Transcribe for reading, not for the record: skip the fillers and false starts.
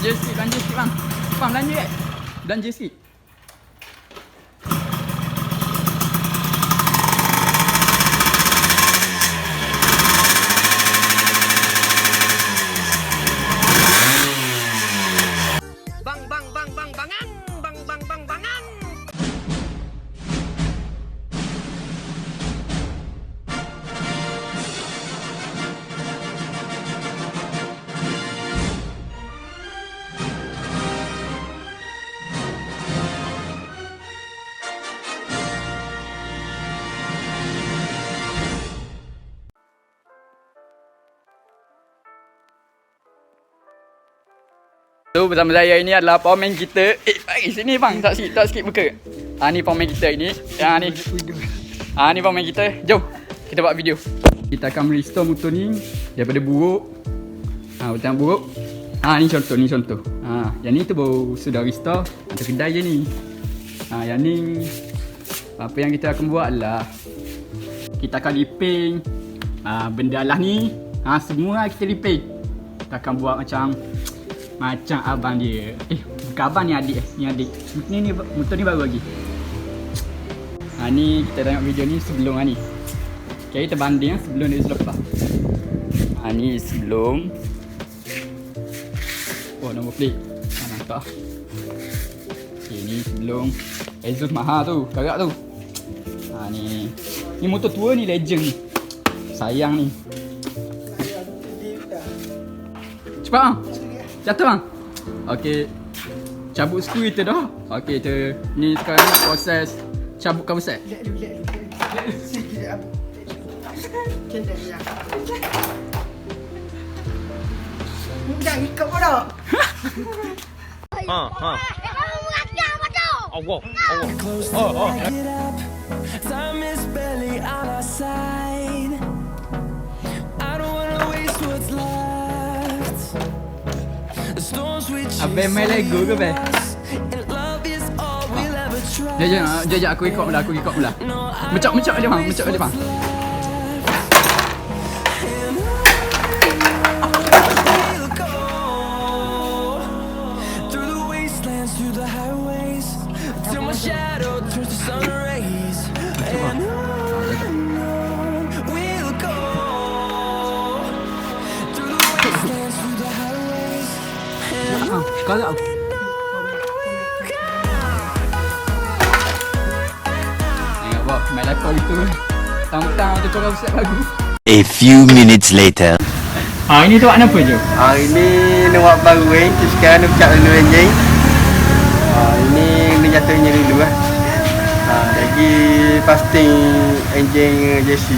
Belanja sikit bang. Bang belanja kan? Belanja sikit. So bersama saya ini adalah powerman kita. Bagi sini bang, tak sikit muka. Ni powerman kita ini. Ni. Ni powerman kita. Jom kita buat video. Kita akan restore motor ni daripada buruk. Betul buruk. Ni contoh. Yang ni tu baru sudah restore. Ada kedai je ni. Yang ni apa yang kita akan buat adalah kita akan liping benda lah ni. Semua kita liping. Kita akan buat macam abang dia. Bukan abang ni, adik. Ni adik. Ni motor ni baru lagi. Ni kita tengok video ni sebelum ni. Okay, kita banding sebelum dan selepas. Ni sebelum. Nombor plate. Nampak. Okay, ni sebelum. Exhaust mahal tu, karak tu. Ni motor tua ni, legend ni. Sayang ni. Cepat bang. Jatuh bang. Okey. Cabut skru kita dah. Okey, kita ni sekarang nak proses cabut cover set. Jangan ikut pun dah. Allah. Time is barely on our side. I don't wanna waste what's left. The storms we chase. Abang main Lego ke bang? Jom aku ikut pula. Mencak dia bang. Through the wastelands, through the highways, till my shadow turns to sun rays. And on we'll go. Through the wastelands, through the highways. Kalau main laptop itu tang-tang tu kau set lagu. A few minutes later. Ini tu apa je? Ini nak baru tu sekarang nak cat dulu enjin. Ini ni jatuhnya dulu lah. Lagi fasting enjin JC.